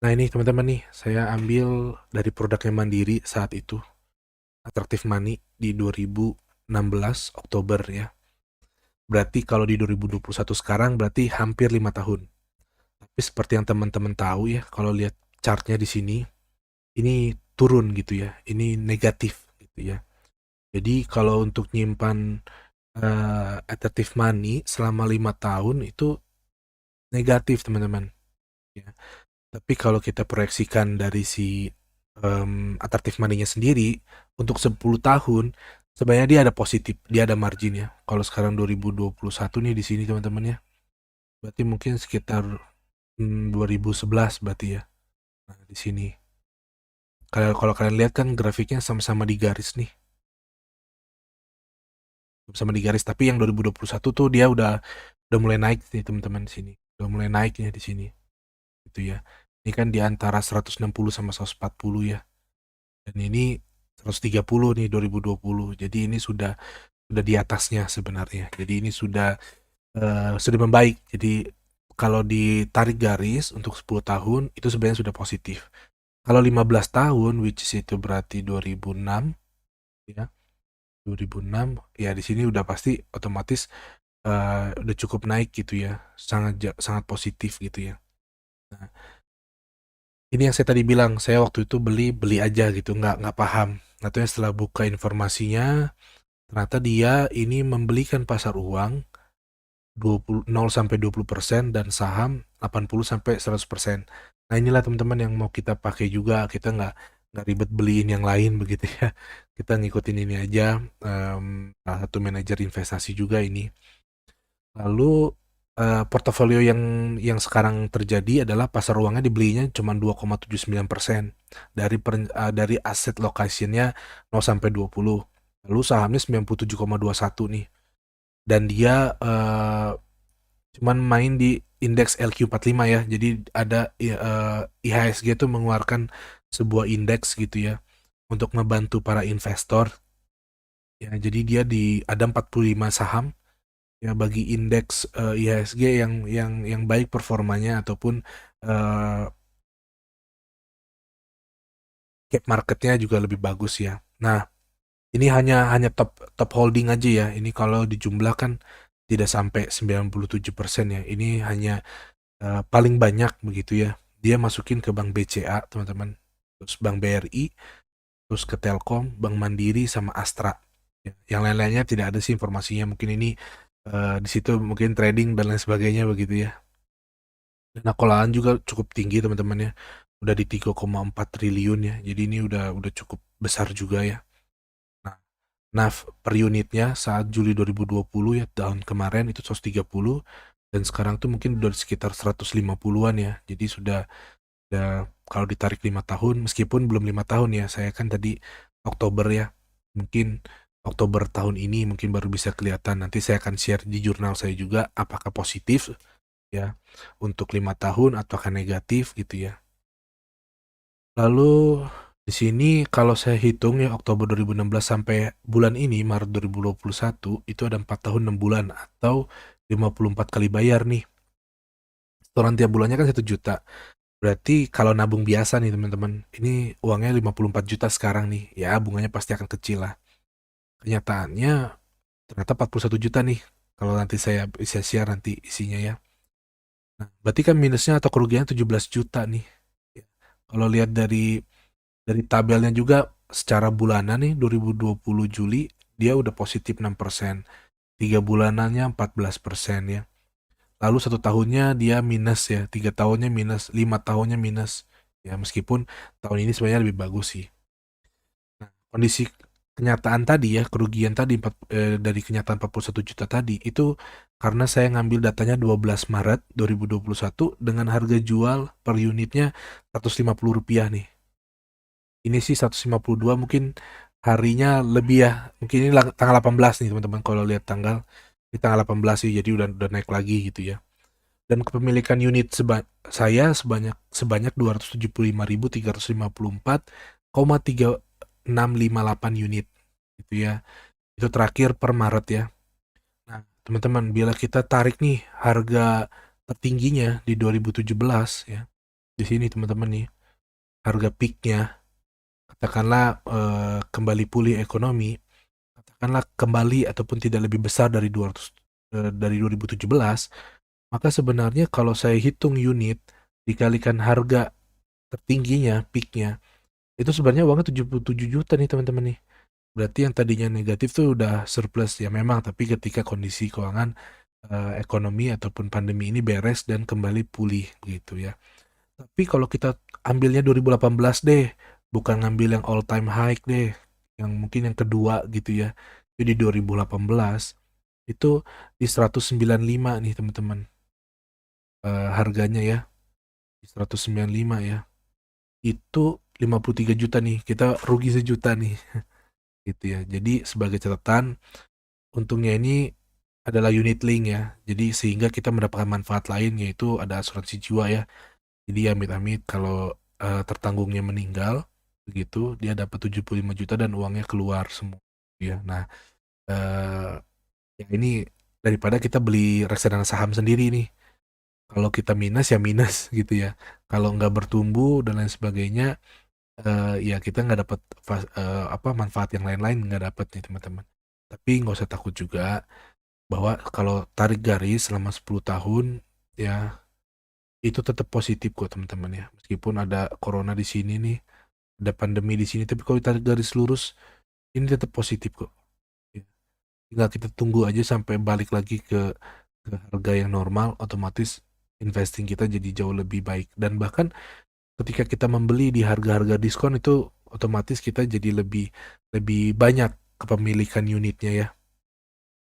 Nah ini teman-teman nih, saya ambil dari produknya Mandiri saat itu, Attractive Money di 2016 Oktober ya. Berarti kalau di 2021 sekarang berarti hampir 5 tahun. Tapi seperti yang teman-teman tahu ya, kalau lihat chartnya di sini, ini turun gitu ya, ini negatif gitu ya. Jadi kalau untuk nyimpan Attractive Money selama 5 tahun itu negatif teman-teman ya. Tapi kalau kita proyeksikan dari si Attractive Money-nya sendiri untuk 10 tahun sebenarnya dia ada positif, dia ada margin ya. Kalau sekarang 2021 nih di sini teman-teman ya. Berarti mungkin sekitar 2011 berarti ya. Nah, di sini. Kalau kalau kalian lihat kan grafiknya sama-sama di garis nih. Sama di garis, tapi yang 2021 tuh dia udah mulai naik nih teman-teman di sini. Udah mulai naiknya di sini. Gitu ya. Ini kan di antara 160 sama 140 ya. Dan ini 130 nih 2020. Jadi ini sudah di atasnya sebenarnya. Jadi ini sudah membaik. Jadi kalau ditarik garis untuk 10 tahun itu sebenarnya sudah positif. Kalau 15 tahun which is itu berarti 2006 ya. 2006 ya di sini udah pasti otomatis udah cukup naik gitu ya. Sangat positif gitu ya. Nah, ini yang saya tadi bilang, saya waktu itu beli aja gitu, nggak paham. Nah, ternyata setelah buka informasinya, ternyata dia ini membelikan pasar uang 20 0 sampai 20% dan saham 80 sampai 100%. Nah, inilah teman-teman yang mau kita pakai juga. Kita nggak ribet beliin yang lain begitu ya. Kita ngikutin ini aja. Salah satu manajer investasi juga ini. Lalu portofolio yang sekarang terjadi adalah pasar uangnya dibelinya cuma 2,79% dari aset location-nya 0 sampai 20. Lalu sahamnya 97,21 nih. Dan dia cuman main di indeks LQ45 ya. Jadi ada IHSG itu mengeluarkan sebuah indeks gitu ya untuk membantu para investor. Ya, jadi dia ada 45 saham ya bagi indeks IHSG yang baik performanya ataupun cap marketnya juga lebih bagus ya. Nah, ini hanya top top holding aja ya. Ini kalau dijumlahkan tidak sampai 97% ya. Ini hanya paling banyak begitu ya. Dia masukin ke Bank BCA, teman-teman. Terus Bank BRI, terus ke Telkom, Bank Mandiri sama Astra. Ya, yang lain-lainnya tidak ada sih informasinya. Mungkin ini di situ mungkin trading dan lain sebagainya begitu ya. Dan akolahan juga cukup tinggi teman-teman ya. Udah di 3,4 triliun ya. Jadi ini udah cukup besar juga ya. Nah, NAV per unitnya saat Juli 2020 ya tahun kemarin itu 130 dan sekarang tuh mungkin udah sekitar 150-an ya. Jadi sudah kalau ditarik 5 tahun meskipun belum 5 tahun ya. Saya kan tadi Oktober ya. Mungkin Oktober tahun ini mungkin baru bisa kelihatan. Nanti saya akan share di jurnal saya juga apakah positif ya untuk 5 tahun ataukah negatif gitu ya. Lalu di sini kalau saya hitung ya Oktober 2016 sampai bulan ini Maret 2021 itu ada 4 tahun 6 bulan atau 54 kali bayar nih. Setoran tiap bulannya kan 1 juta. Berarti kalau nabung biasa nih teman-teman, ini uangnya 54 juta sekarang nih. Ya bunganya pasti akan kecil lah. Kenyataannya ternyata 41 juta nih. Kalau nanti saya bisa share nanti isinya ya. Nah, berarti kan minusnya atau kerugiannya 17 juta nih. Ya. Kalau lihat dari tabelnya juga secara bulanan nih 2020 Juli dia udah positif 6%. 3 bulanannya 14% ya. Lalu 1 tahunnya dia minus ya, 3 tahunnya minus, 5 tahunnya minus. Ya meskipun tahun ini sebenarnya lebih bagus sih. Nah, kondisi kenyataan tadi ya, kerugian tadi dari kenyataan 41 juta tadi itu karena saya ngambil datanya 12 Maret 2021 dengan harga jual per unitnya Rp150 nih. Ini sih 152 mungkin harinya lebih ya. Mungkin ini tanggal 18 nih teman-teman kalau lihat tanggal. Ini tanggal 18 sih jadi udah naik lagi gitu ya. Dan kepemilikan unit saya sebanyak 275.354,3658 unit gitu ya. Itu terakhir per Maret ya. Nah, teman-teman, bila kita tarik nih harga tertingginya di 2017 ya. Di sini teman-teman nih, harga peak-nya katakanlah kembali pulih ekonomi, katakanlah kembali ataupun tidak lebih besar dari 200 dari 2017, maka sebenarnya kalau saya hitung unit dikalikan harga tertingginya, peak-nya, itu sebenarnya uangnya 77 juta nih teman-teman nih. Berarti yang tadinya negatif tuh udah surplus ya memang, tapi ketika kondisi keuangan ekonomi ataupun pandemi ini beres dan kembali pulih begitu ya. Tapi kalau kita ambilnya 2018 deh, bukan ngambil yang all time high deh, yang mungkin yang kedua gitu ya. Jadi 2018 itu di 195 nih teman-teman, harganya ya, di 195 ya. Itu 53 juta nih, kita rugi sejuta nih gitu ya. Jadi sebagai catatan, untungnya ini adalah unit link ya. Jadi sehingga kita mendapatkan manfaat lain yaitu ada asuransi jiwa ya. Jadi amit-amit kalau tertanggungnya meninggal begitu, dia dapat 75 juta dan uangnya keluar semua ya. Nah, eh, ya ini daripada kita beli reksadana saham sendiri nih. Kalau kita minus ya minus gitu ya. Kalau nggak bertumbuh dan lain sebagainya, ya kita nggak dapat apa manfaat yang lain-lain nggak dapat nih teman-teman. Tapi nggak usah takut juga bahwa kalau tarik garis selama 10 tahun ya itu tetap positif kok teman-teman ya. Meskipun ada corona di sini nih, ada pandemi di sini, tapi kalau ditarik garis lurus ini tetap positif kok. Ya. Tinggal kita tunggu aja sampai balik lagi ke harga yang normal, otomatis investing kita jadi jauh lebih baik. Dan bahkan ketika kita membeli di harga-harga diskon itu otomatis kita jadi lebih lebih banyak kepemilikan unitnya ya.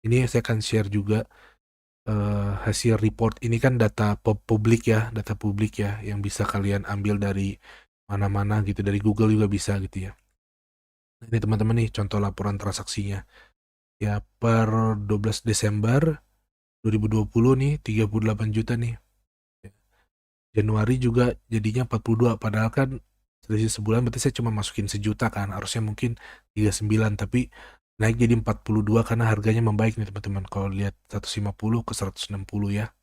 Ini saya akan share juga hasil report ini kan data publik ya, data publik ya yang bisa kalian ambil dari mana-mana gitu, dari Google juga bisa gitu ya. Nah, ini teman-teman nih contoh laporan transaksinya. Ya per 12 Desember 2020 nih 38 juta nih. Januari juga jadinya 42, padahal kan selisih sebulan berarti saya cuma masukin sejuta kan, harusnya mungkin 39 tapi naik jadi 42 karena harganya membaik nih teman-teman. Kalau lihat 150 ke 160 ya.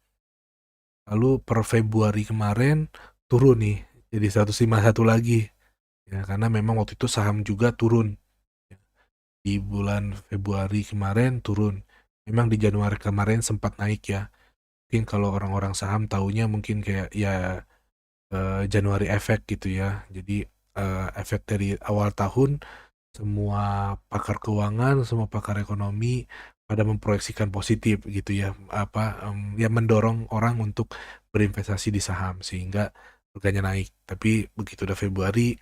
Lalu per Februari kemarin turun nih jadi 151 lagi. Ya, karena memang waktu itu saham juga turun. Di bulan Februari kemarin turun. Memang di Januari kemarin sempat naik ya. Mungkin kalau orang-orang saham taunya mungkin kayak ya Januari efek gitu ya. Jadi efek dari awal tahun semua pakar keuangan, semua pakar ekonomi pada memproyeksikan positif gitu ya, apa ya mendorong orang untuk berinvestasi di saham sehingga harganya naik. Tapi begitu udah Februari,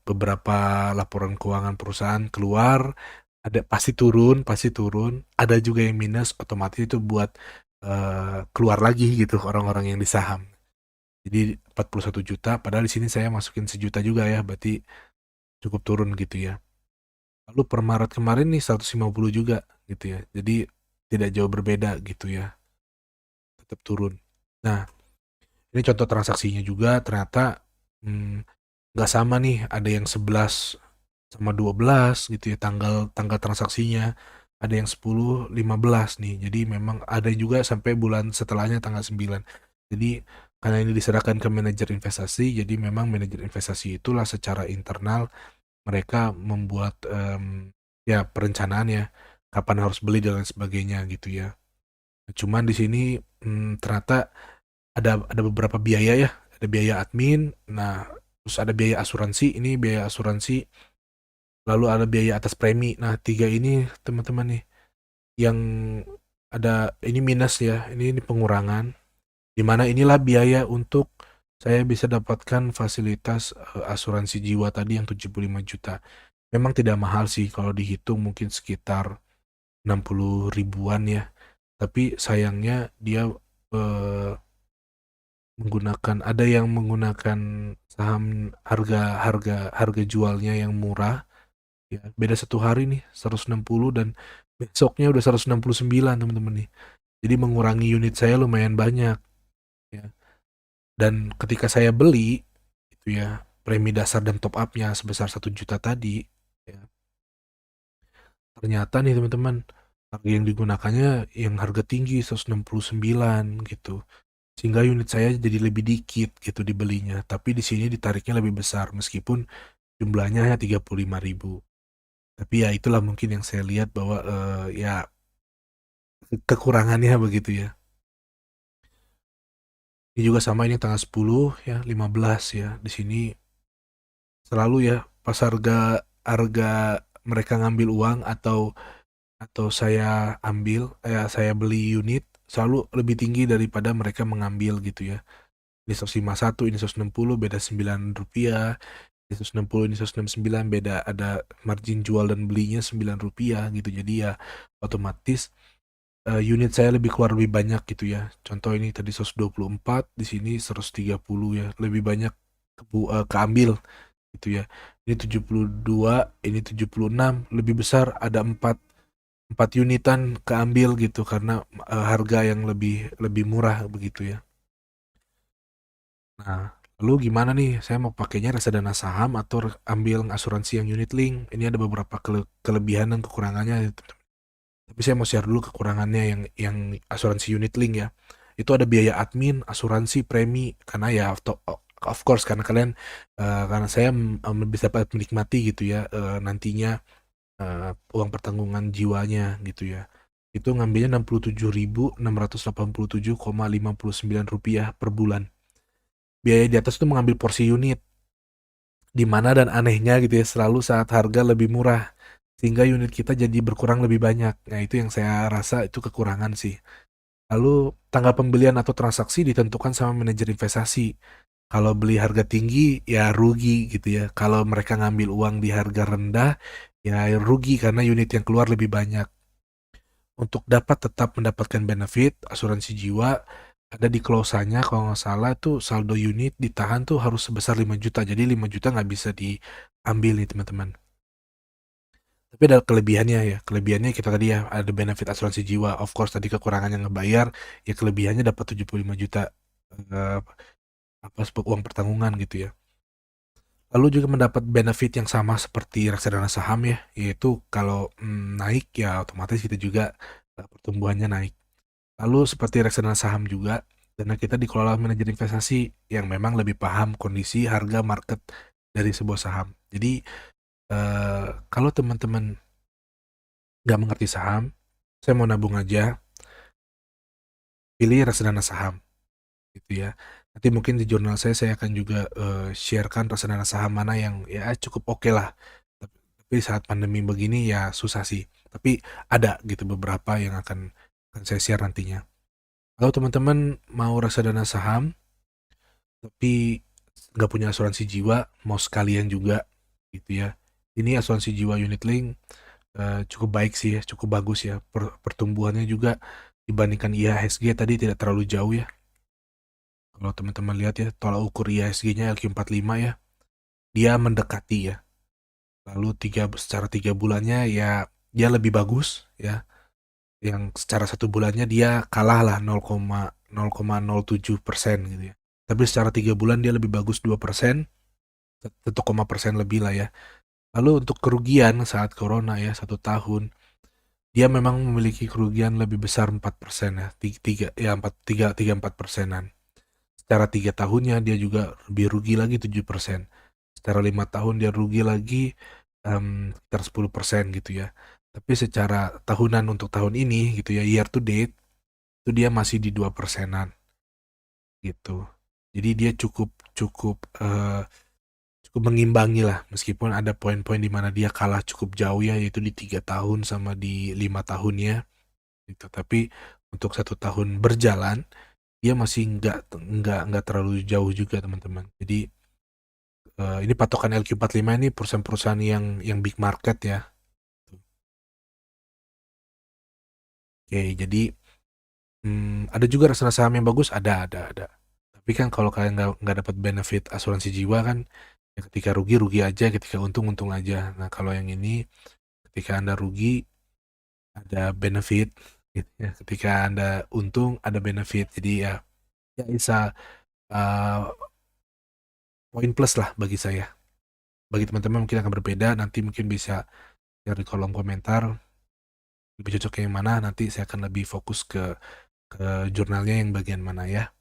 beberapa laporan keuangan perusahaan keluar, ada pasti turun, ada juga yang minus, otomatis itu buat keluar lagi gitu orang-orang yang di saham. Jadi 41 juta, padahal di sini saya masukin sejuta juga ya, berarti cukup turun gitu ya. Lalu per Maret kemarin nih 150 juga gitu ya. Jadi tidak jauh berbeda gitu ya. Tetap turun. Nah, ini contoh transaksinya juga ternyata hmm, nggak sama nih. Ada yang 11 sama 12 gitu ya tanggal tanggal transaksinya. Ada yang 10, 15 nih. Jadi memang ada juga sampai bulan setelahnya tanggal 9. Jadi karena ini diserahkan ke manajer investasi, jadi memang manajer investasi itulah secara internal mereka membuat ya perencanaan ya kapan harus beli dan lain sebagainya gitu ya. Cuman di sini ternyata ada beberapa biaya ya, ada biaya admin, nah terus ada biaya asuransi, ini biaya asuransi, lalu ada biaya atas premi. Nah tiga ini teman-teman nih yang ada ini minus ya, ini pengurangan. Dimana inilah biaya untuk saya bisa dapatkan fasilitas asuransi jiwa tadi yang 75 juta. Memang tidak mahal sih kalau dihitung mungkin sekitar 60 ribuan ya. Tapi sayangnya dia eh, menggunakan ada yang menggunakan saham harga harga harga jualnya yang murah ya. Beda satu hari nih 160 dan besoknya udah 169 teman-teman nih. Jadi mengurangi unit saya lumayan banyak ya. Dan ketika saya beli itu ya premi dasar dan top upnya sebesar 1 juta tadi ya, ternyata nih teman-teman harga yang digunakannya yang harga tinggi 169 gitu. Sehingga unit saya jadi lebih dikit gitu dibelinya, tapi di sini ditariknya lebih besar meskipun jumlahnya hanya 35.000. Tapi ya itulah mungkin yang saya lihat bahwa, ya kekurangannya begitu ya. Ini juga sama, ini tanggal 10 ya, 15 ya. Di sini selalu ya pas harga mereka ngambil uang atau saya ambil, saya beli unit selalu lebih tinggi daripada mereka mengambil gitu ya. Ini 151, ini 160, beda Rp9, ini 160, ini 169, beda ada margin jual dan belinya Rp9 gitu. Jadi ya otomatis unit saya lebih keluar lebih banyak gitu ya. Contoh ini tadi 124, di sini 130 ya, lebih banyak keambil gitu ya. Ini 72, ini 76, lebih besar ada 4 unitan keambil gitu karena harga yang lebih lebih murah begitu ya. Nah, lalu gimana nih? Saya mau pakainya reksadana saham atau ambil asuransi yang unit link? Ini ada beberapa kelebihan dan kekurangannya. Tapi saya mau share dulu kekurangannya yang asuransi unit link ya. Itu ada biaya admin, asuransi, premi karena ya of course karena kalian karena saya bisa dapat menikmati gitu ya nantinya uang pertanggungan jiwanya gitu ya. Itu ngambilnya Rp67.687,59 per bulan. Biaya di atas itu mengambil porsi unit. Di mana dan anehnya gitu ya, selalu saat harga lebih murah. Sehingga unit kita jadi berkurang lebih banyak. Nah, itu yang saya rasa itu kekurangan sih. Lalu tanggal pembelian atau transaksi ditentukan sama manajer investasi. Kalau beli harga tinggi ya rugi gitu ya. Kalau mereka ngambil uang di harga rendah ya rugi karena unit yang keluar lebih banyak. Untuk dapat tetap mendapatkan benefit asuransi jiwa ada di klausanya kalau nggak salah tuh saldo unit ditahan tuh harus sebesar 5 juta. Jadi 5 juta nggak bisa diambil nih teman-teman. Tapi ada kelebihannya ya. Kelebihannya kita tadi ya ada benefit asuransi jiwa. Of course tadi kekurangannya ngebayar ya kelebihannya dapat 75 juta eh, apa uang pertanggungan gitu ya. Lalu juga mendapat benefit yang sama seperti reksadana saham ya, yaitu kalau naik ya otomatis kita juga pertumbuhannya naik. Lalu seperti reksadana saham juga, dana kita dikelola manajer investasi yang memang lebih paham kondisi harga market dari sebuah saham. Jadi kalau teman-teman nggak mengerti saham, saya mau nabung aja, pilih reksadana saham gitu ya. Nanti mungkin di jurnal saya akan juga sharekan reksadana saham mana yang ya cukup oke lah. Tapi saat pandemi begini ya susah sih. Tapi ada gitu beberapa yang akan saya share nantinya. Kalau teman-teman mau reksadana saham, tapi nggak punya asuransi jiwa, mau sekalian juga gitu ya. Ini asuransi jiwa unit link cukup baik sih ya, cukup bagus ya. Pertumbuhannya juga dibandingkan IHSG tadi tidak terlalu jauh ya. Kalau teman-teman lihat ya, tolak ukur IHSG-nya LQ45 ya, dia mendekati ya. Lalu secara 3 bulannya ya dia lebih bagus ya. Yang secara 1 bulannya dia kalah lah 0,07% gitu ya. Tapi secara 3 bulan dia lebih bagus 2%, 1, lebih lah ya. Lalu untuk kerugian saat corona ya 1 tahun, dia memang memiliki kerugian lebih besar 4% ya, 4%. Secara 3 tahunnya dia juga lebih rugi lagi 7%. Secara 5 tahun dia rugi lagi sekitar 10% gitu ya. Tapi secara tahunan untuk tahun ini gitu ya, year to date itu dia masih di 2%-an gitu. Jadi dia cukup cukup cukup mengimbangi lah meskipun ada poin-poin di mana dia kalah cukup jauh ya, yaitu di 3 tahun sama di 5 tahunnya gitu. Tapi untuk 1 tahun berjalan dia masih nggak terlalu jauh juga teman-teman. Jadi ini patokan LQ45 ini perusahaan-perusahaan yang big market ya. Oke, jadi ada juga reksadana saham yang bagus, ada. Tapi kan kalau kalian nggak dapat benefit asuransi jiwa kan, ya ketika rugi rugi aja, ketika untung untung aja. Nah kalau yang ini, ketika Anda rugi ada benefit, gitu ya. Ketika Anda untung ada benefit. Jadi ya bisa poin plus lah bagi saya. Bagi teman-teman mungkin akan berbeda. Nanti mungkin bisa share di kolom komentar lebih cocok yang mana. Nanti saya akan lebih fokus ke jurnalnya yang bagian mana ya.